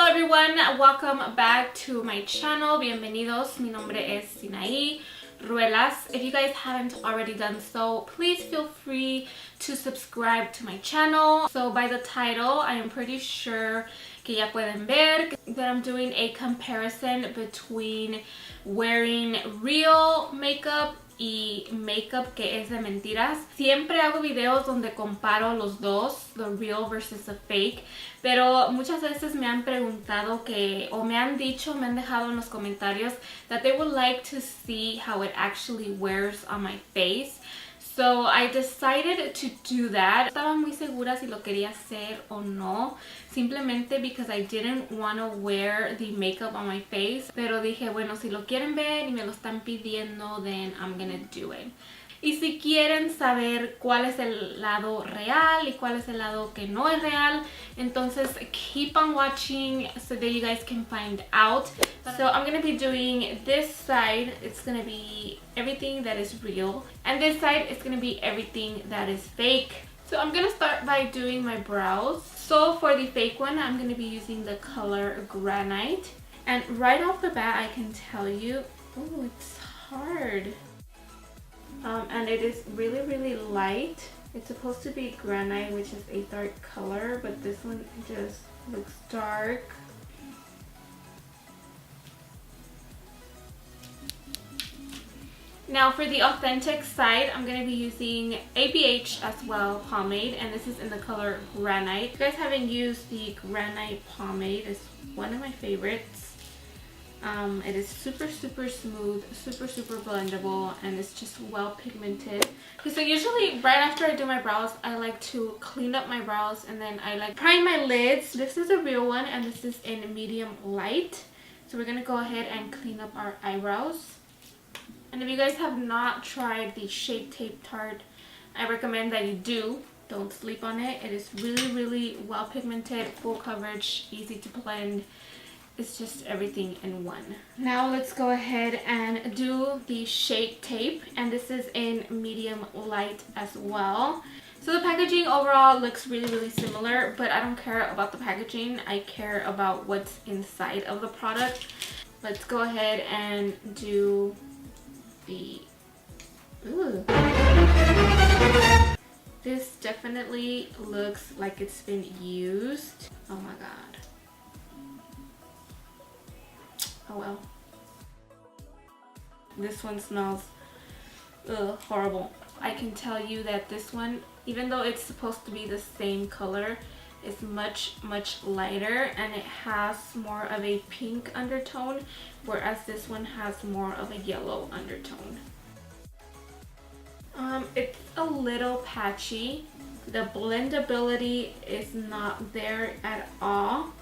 everyone, welcome back to my channel. Bienvenidos. Mi nombre es SinaiRuelas. If you guys haven't already done so, please feel free to subscribe to my channel. So by the title, I am pretty sure que ya pueden ver that I'm doing a comparison between wearing real makeup y makeup que es de mentiras. Siempre hago videos donde comparo los dos, the real versus the fake, pero muchas veces me han preguntado que, o me han dicho, me han dejado en los comentarios that they would like to see how it actually wears on my face. So I decided to do that. Estaba muy segura si lo quería hacer o no, simplemente because I didn't want to wear the makeup on my face. Pero dije, bueno, si lo quieren ver y me lo están pidiendo, then I'm gonna do it. Y si quieren saber cuál es el lado real y cuál es el lado que no es real, entonces keep on watching so that you guys can find out. So I'm going to be doing this side, it's going to be everything that is real, and this side is going to be everything that is fake. So I'm going to start by doing my brows. So for the fake one, I'm going to be using the color Granite. And right off the bat, I can tell you, oh, it's hard. And it is really, really light. It's supposed to be Granite, which is a dark color, but this one just looks dark. Now for the authentic side, I'm going to be using ABH as well pomade, and this is in the color Granite. If you guys haven't used the Granite pomade, it's one of my favorites. It is super smooth, super blendable, and it's just well pigmented. Okay, so usually right after I do my brows, I like to clean up my brows, and then I like prime my lids. This is a real one, and this is in medium light. So we're gonna go ahead and clean up our eyebrows. And if you guys have not tried the Shape Tape Tarte, I recommend that you do. Don't sleep on it. It is really well pigmented, full coverage, easy to blend. It's just everything in one. Now let's go ahead and do the Shape Tape, and this is in medium light as well. So the packaging overall looks really similar, but I don't care about the packaging. I care about what's inside of the product. Let's go ahead and do the... Ooh. This definitely looks like it's been used. Oh my god. Oh well. This one smells horrible. I can tell you that this one, even though it's supposed to be the same color, is much lighter, and it has more of a pink undertone, whereas this one has more of a yellow undertone. It's a little patchy. The blendability is not there at all.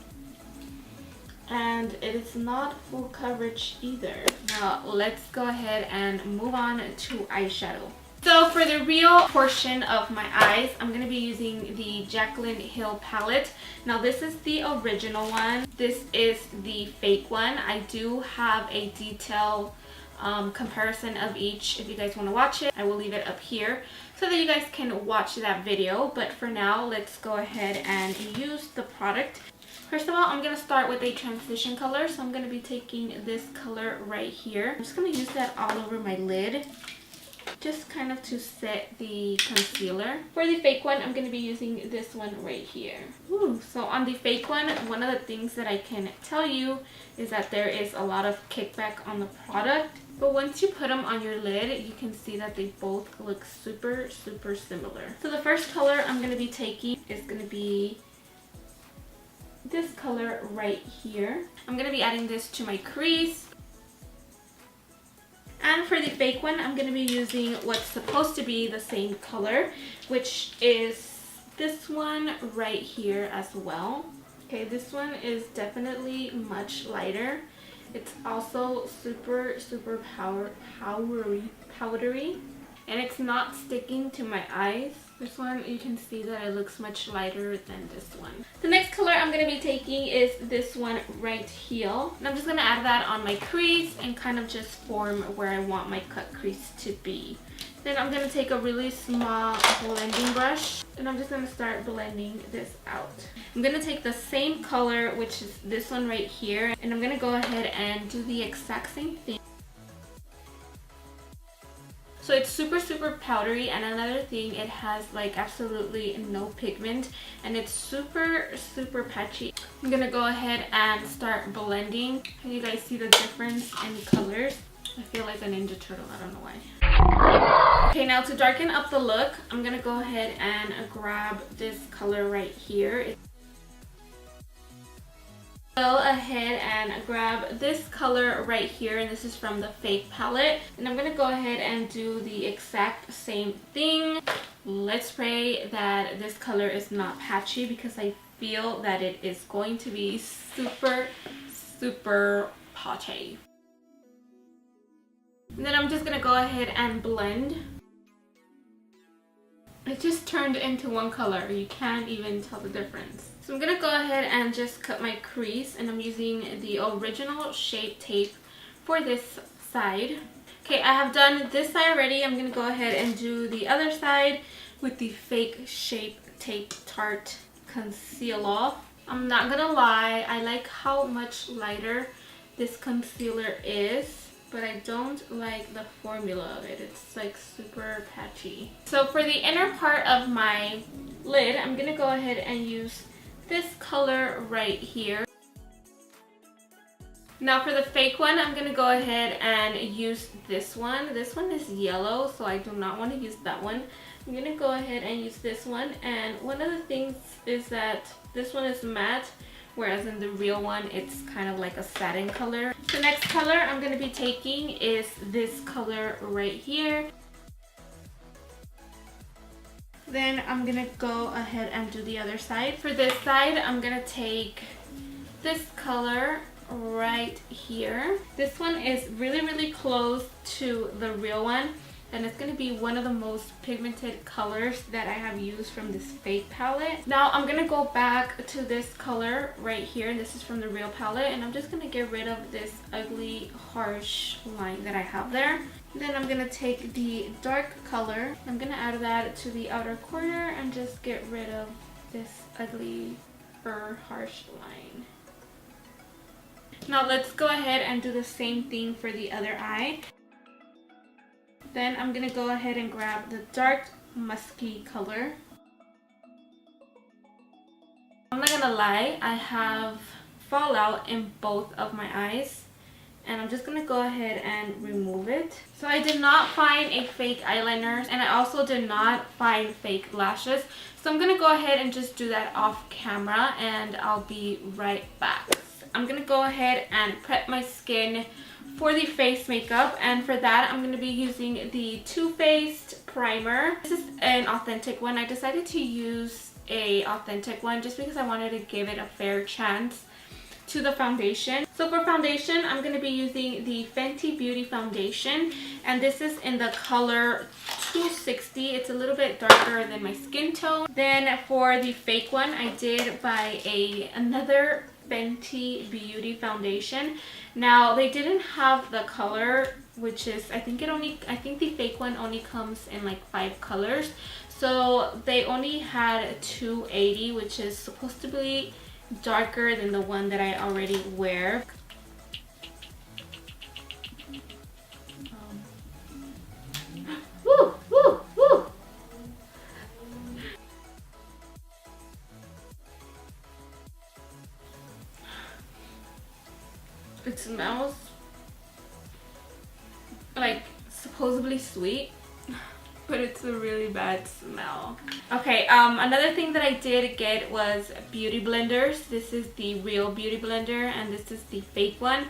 And it is not full coverage either. Now let's go ahead and move on to eyeshadow. So for the real portion of my eyes, I'm going to be using the Jaclyn Hill palette. Now this is the original one. This is the fake one. I do have a detailed comparison of each. If you guys want to watch it, I will leave it up here so that you guys can watch that video. But for now, let's go ahead and use the product. First of all, I'm going to start with a transition color. So I'm going to be taking this color right here. I'm just going to use that all over my lid, just kind of to set the concealer. For the fake one, I'm going to be using this one right here. Ooh, so on the fake one of the things that I can tell you is that there is a lot of kickback on the product. But once you put them on your lid, you can see that they both look super similar. So the first color I'm going to be taking is going to be this color right here. I'm going to be adding this to my crease. And for the fake one, I'm going to be using what's supposed to be the same color, which is this one right here as well. Okay, this one is definitely much lighter. It's also super powdery, and it's not sticking to my eyes. This one, you can see that it looks much lighter than this one. The next color I'm going to be taking is this one right here. And I'm just going to add that on my crease and kind of just form where I want my cut crease to be. Then I'm going to take a really small blending brush and I'm just going to start blending this out. I'm going to take the same color, which is this one right here, and I'm going to go ahead and do the exact same thing. So it's super powdery, and another thing, it has like absolutely no pigment and it's super patchy. I'm gonna go ahead and start blending. Can you guys see the difference in colors? I feel like a Ninja Turtle, I don't know why. Okay, now to darken up the look, I'm gonna go ahead and grab this color right here. Go ahead and grab this color right here, and this is from the Fake palette, and I'm gonna go ahead and do the exact same thing. Let's pray that this color is not patchy, because I feel that it is going to be super patchy. And then I'm just gonna go ahead and blend. It just turned into one color. You can't even tell the difference. So I'm gonna go ahead and just cut my crease, and I'm using the original Shape Tape for this side. Okay, I have done this side already. I'm gonna go ahead and do the other side with the Fake Shape Tape Tarte Concealer. I'm not gonna lie, I like how much lighter this concealer is, but I don't like the formula of it. It's like super patchy. So for the inner part of my lid, I'm gonna go ahead and use this color right here. Now for the fake one, I'm gonna go ahead and use this one. This one is yellow, so I do not want to use that one. I'm gonna go ahead and use this one, and one of the things is that this one is matte, whereas in the real one it's kind of like a satin color. The next color I'm going to be taking is this color right here. Then I'm going to go ahead and do the other side. For this side, I'm going to take this color right here. This one is really close to the real one, and it's going to be one of the most pigmented colors that I have used from this Fake palette. Now I'm going to go back to this color right here, and this is from the real palette, and I'm just going to get rid of this ugly harsh line that I have there. Then I'm going to take the dark color, I'm going to add that to the outer corner and just get rid of this ugly or harsh line. Now let's go ahead and do the same thing for the other eye. Then I'm going to go ahead and grab the dark musky color. I'm not going to lie, I have fallout in both of my eyes, and I'm just going to go ahead and remove it. So I did not find a fake eyeliner, and I also did not find fake lashes. So I'm going to go ahead and just do that off camera, and I'll be right back. I'm going to go ahead and prep my skin for the face makeup, and for that I'm going to be using the Too Faced primer. This is an authentic one. I decided to use a authentic one just because I wanted to give it a fair chance to the foundation. So for foundation, I'm going to be using the Fenty Beauty foundation, and this is in the color 260. It's a little bit darker than my skin tone. Then for the fake one, I did buy another Fenty Beauty foundation. Now they didn't have the color, which is I think the fake one only comes in like 5 colors. So they only had 280, which is supposed to be darker than the one that I already wear. Woo, woo, woo. It smells like supposedly sweet, but it's a really bad smell. Okay, another thing that I did get was beauty blenders. This is the real beauty blender, and this is the fake one.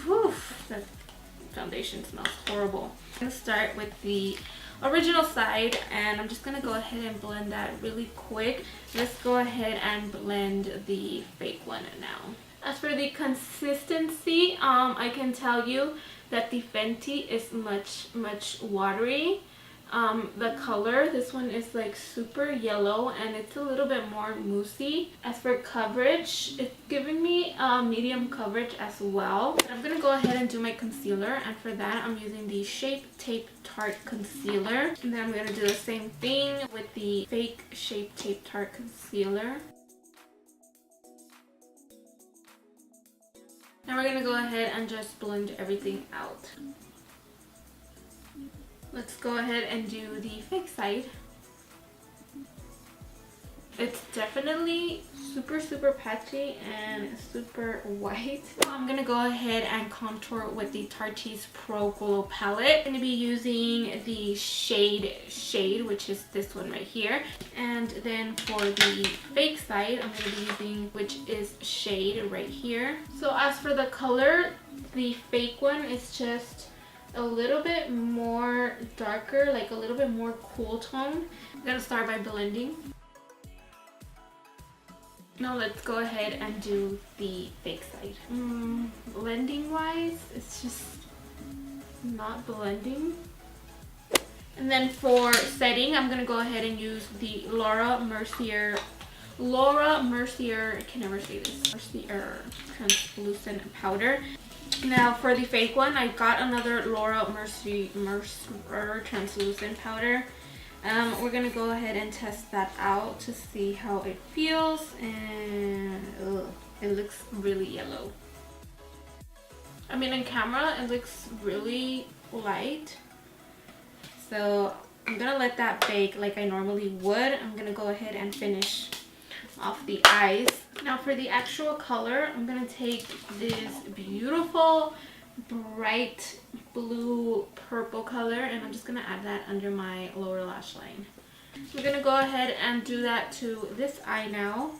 Whew, the foundation smells horrible. I'm gonna start with the original side, and I'm just gonna go ahead and blend that really quick. Let's go ahead and blend the fake one now. As for the consistency, I can tell you that the Fenty is much watery. The color, this one is like super yellow, and it's a little bit more moussey. As for coverage, it's giving me medium coverage as well. But I'm going to go ahead and do my concealer, and for that I'm using the Shape Tape Tarte Concealer. And then I'm going to do the same thing with the fake Shape Tape Tarte Concealer. Now we're going to go ahead and just blend everything out. Let's go ahead and do the fake side. It's definitely super patchy and super white. I'm gonna go ahead and contour with the Tarte's Pro Glow palette. I'm gonna be using the shade, which is this one right here. And then for the fake side, I'm gonna be using, which is shade right here. So as for the color, the fake one is just a little bit more darker, like a little bit more cool tone. I'm gonna start by blending. Now let's go ahead and do the fake side. Blending wise, it's just not blending. And then for setting, I'm gonna go ahead and use the Laura Mercier, I can never say this, Mercier translucent powder. Now for the fake one, I got another Laura Mercier translucent powder. We're gonna go ahead and test that out to see how it feels, and it looks really yellow. I mean, in camera it looks really light, so I'm gonna let that bake like I normally would. I'm gonna go ahead and finish off the eyes. Now for the actual color, I'm gonna take this beautiful bright blue purple color, and I'm just gonna add that under my lower lash line. We're gonna go ahead and do that to this eye now.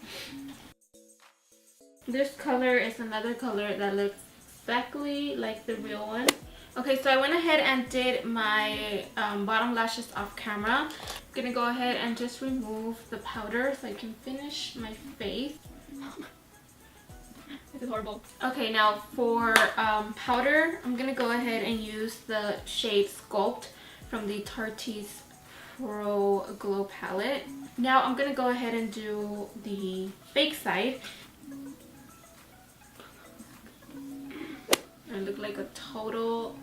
This color is another color that looks exactly like the real one. Okay, so I went ahead and did my bottom lashes off camera. I'm gonna go ahead and just remove the powder so I can finish my face. This is horrible. Okay, now for powder, I'm gonna go ahead and use the shade Sculpt from the Tarte's Pro Glow palette. Now I'm gonna go ahead and do the fake side. I look like a total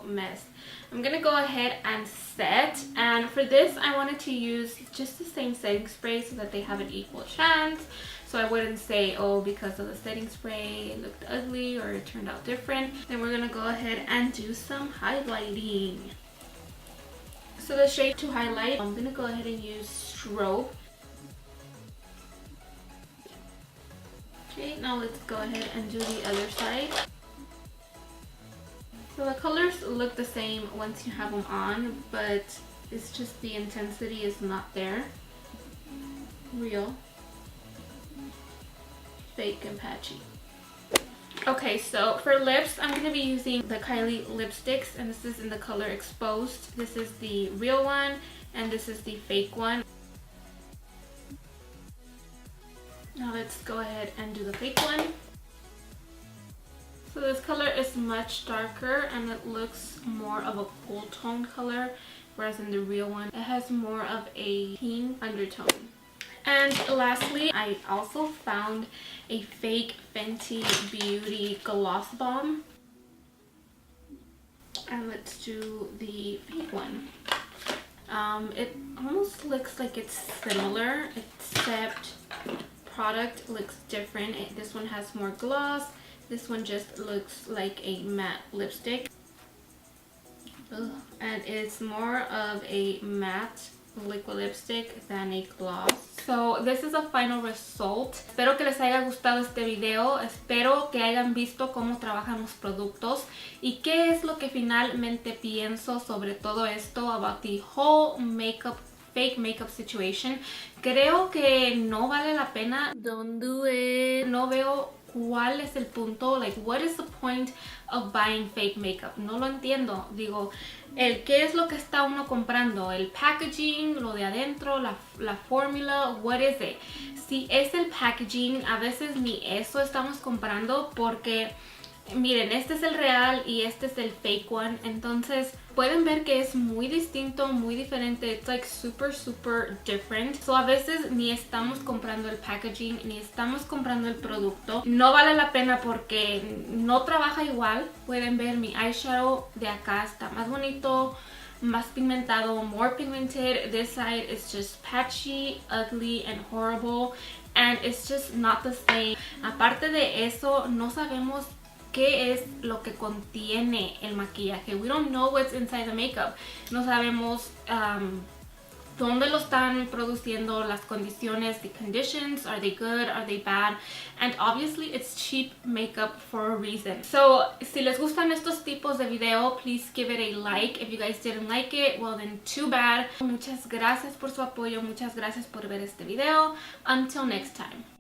mess. I'm gonna go ahead and set, and for this I wanted to use just the same setting spray so that they have an equal chance. So I wouldn't say, oh, because of the setting spray it looked ugly or it turned out different. Then we're gonna go ahead and do some highlighting. So the shade to highlight, I'm gonna go ahead and use Strobe. Okay, now let's go ahead and do the other side. So the colors look the same once you have them on, but it's just the intensity is not there. Real, fake, and patchy. Okay, so for lips, I'm going to be using the Kylie lipsticks, and this is in the color Exposed. This is the real one, and this is the fake one. Now let's go ahead and do the fake one. So this color is much darker and it looks more of a cool tone color, whereas in the real one it has more of a pink undertone. And lastly, I also found a fake Fenty Beauty gloss bomb. And let's do the fake one. It almost looks like it's similar, except product looks different. This one has more gloss. This one just looks like a matte lipstick. Ugh. And it's more of a matte liquid lipstick than a gloss. So this is a final result. Espero que les haya gustado este video. Espero que hayan visto cómo trabajan los productos y qué es lo que finalmente pienso sobre todo esto, about the whole fake makeup situation. Creo que no vale la pena. Don't do it. No veo ¿cuál es el punto? Like, what is the point of buying fake makeup? No lo entiendo. Digo, ¿qué es lo que está uno comprando? El packaging, lo de adentro, la fórmula, what is it? Si es el packaging, a veces ni eso estamos comprando porque Miren, este es el real y este es el fake one. Entonces pueden ver que es muy distinto, muy diferente. It's like super different. So a veces ni estamos comprando el packaging, ni estamos comprando el producto. No vale la pena porque no trabaja igual. Pueden ver mi eyeshadow de acá está más bonito, más pigmentado, more pigmented. This side is just patchy, ugly and horrible. And it's just not the same. Aparte de eso, no sabemos qué es lo que contiene el maquillaje. We don't know what's inside the makeup. No sabemos dónde lo están produciendo, las condiciones, the conditions, are they good, are they bad, and obviously it's cheap makeup for a reason. So, si les gustan estos tipos de video, please give it a like. If you guys didn't like it, well then too bad. Muchas gracias por su apoyo, muchas gracias por ver este video. Until next time.